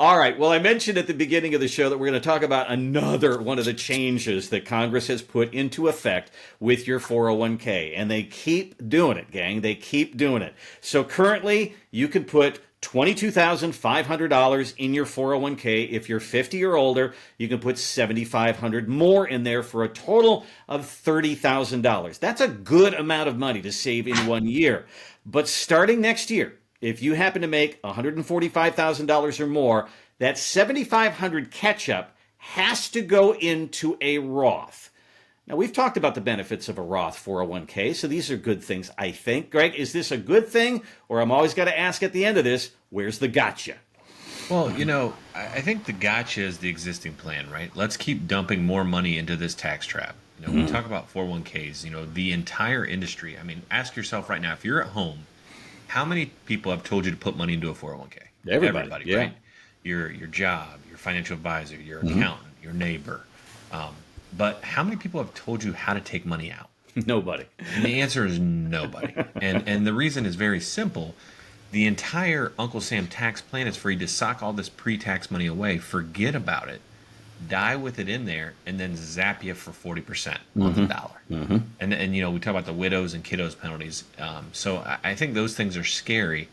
All right. Well, I mentioned at the beginning of the show that we're going to talk about another one of the changes that Congress has put into effect with your 401k. And they keep doing it, gang. They keep doing it. So currently, you can put $22,500 in your 401k. If you're 50 or older, you can put $7,500 more in there for a total of $30,000. That's a good amount of money to save in 1 year. But starting next year, if you happen to make $145,000 or more, that $7,500 catch-up has to go into a Roth. Now, we've talked about the benefits of a Roth 401k, so these are good things, I think. Greg, is this a good thing? Or I'm always got to ask at the end of this, where's the gotcha? Well, I think the gotcha is the existing plan, right? Let's keep dumping more money into this tax trap. We talk about 401ks, the entire industry. I mean, ask yourself right now, if you're at home, how many people have told you to put money into a 401k? Everybody, yeah. Right? Your job, your financial advisor, your accountant, your neighbor. But how many people have told you how to take money out? Nobody. And the answer is nobody. And the reason is very simple. The entire Uncle Sam tax plan is for you to sock all this pre-tax money away, forget about it, die with it in there, and then zap you for 40% on the dollar. And we talk about the widows and kiddos penalties. So I think those things are scary.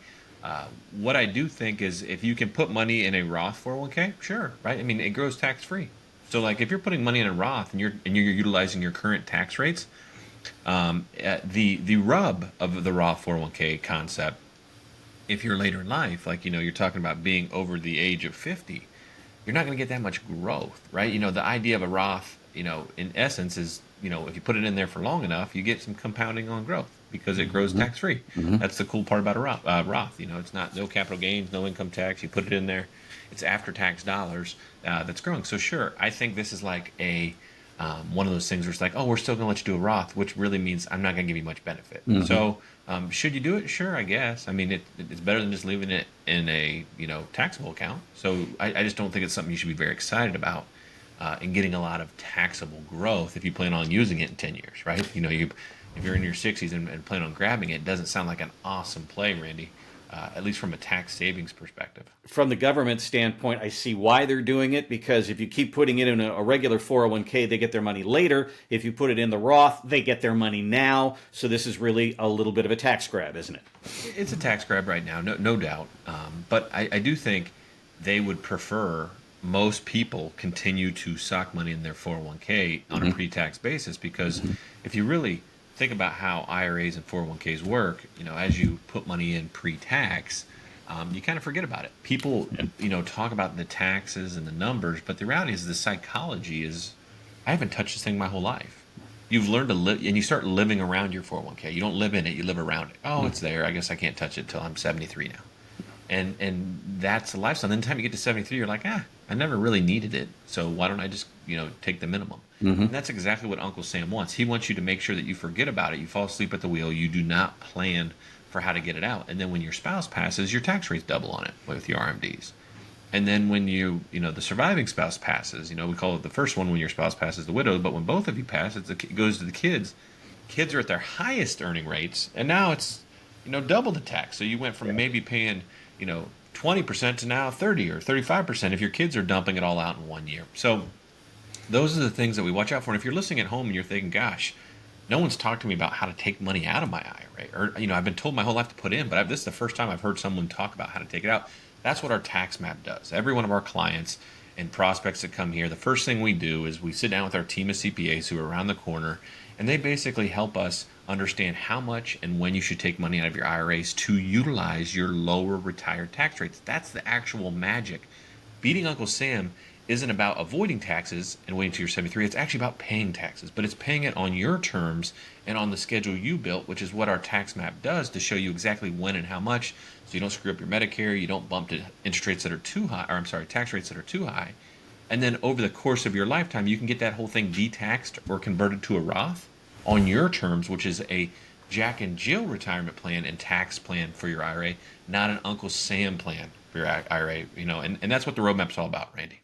What I do think is if you can put money in a Roth 401k, sure, right? I mean, it grows tax free. So like if you're putting money in a Roth and you're utilizing your current tax rates, the rub of the Roth 401k concept, if you're later in life, like you're talking about being over the age of 50, you're not going to get that much growth, right? The idea of a Roth, in essence is, if you put it in there for long enough, you get some compounding on growth because it grows tax free. That's the cool part about a Roth. It's not no capital gains, no income tax. You put it in there, it's after tax dollars that's growing. So sure, I think this is like a one of those things where it's like, oh, we're still going to let you do a Roth, which really means I'm not going to give you much benefit. So should you do it? Sure, I guess. I mean, it's better than just leaving it in a taxable account. So I just don't think it's something you should be very excited about and getting a lot of taxable growth if you plan on using it in 10 years, right? If you're in your 60s and plan on grabbing it, it doesn't sound like an awesome play, Randy. At least from a tax savings perspective. From the government standpoint, I see why they're doing it, because if you keep putting it in a regular 401k, they get their money later. If you put it in the Roth, they get their money now. So this is really a little bit of a tax grab, isn't it? It's a tax grab right now, no doubt. But I do think they would prefer most people continue to sock money in their 401k on a pre-tax basis, because if you really think about how IRAs and 401ks work, as you put money in pre-tax, you kind of forget about it. People, talk about the taxes and the numbers, but the reality is the psychology is, I haven't touched this thing my whole life. You've learned to live, and you start living around your 401k. You don't live in it, you live around it. Oh, it's there. I guess I can't touch it till I'm 73 now. And that's the lifestyle. Then the time you get to 73, you're like, I never really needed it. So why don't I just, take the minimum? And that's exactly what Uncle Sam wants. He wants you to make sure that you forget about it. You fall asleep at the wheel. You do not plan for how to get it out. And then when your spouse passes, your tax rates double on it with your RMDs. And then when the surviving spouse passes, we call it the first one when your spouse passes, the widow. But when both of you pass, it goes to the kids. Kids are at their highest earning rates. And now it's, double the tax. So you went from maybe paying, 20% to now 30 or 35% if your kids are dumping it all out in 1 year. So those are the things that we watch out for. And if you're listening at home and you're thinking, gosh, no one's talked to me about how to take money out of my IRA, or, I've been told my whole life to put in, but this is the first time I've heard someone talk about how to take it out. That's what our tax map does. Every one of our clients and prospects that come here, the first thing we do is we sit down with our team of CPAs who are around the corner, and they basically help us understand how much and when you should take money out of your IRAs to utilize your lower retired tax rates. That's the actual magic. Beating Uncle Sam isn't about avoiding taxes and waiting till you're 73. It's actually about paying taxes, but it's paying it on your terms and on the schedule you built, which is what our tax map does to show you exactly when and how much, so you don't screw up your Medicare, you don't bump to interest rates that are too high, tax rates that are too high. And then over the course of your lifetime, you can get that whole thing detaxed or converted to a Roth on your terms, which is a Jack and Jill retirement plan and tax plan for your IRA, not an Uncle Sam plan for your IRA, and that's what the roadmap's all about, Randy.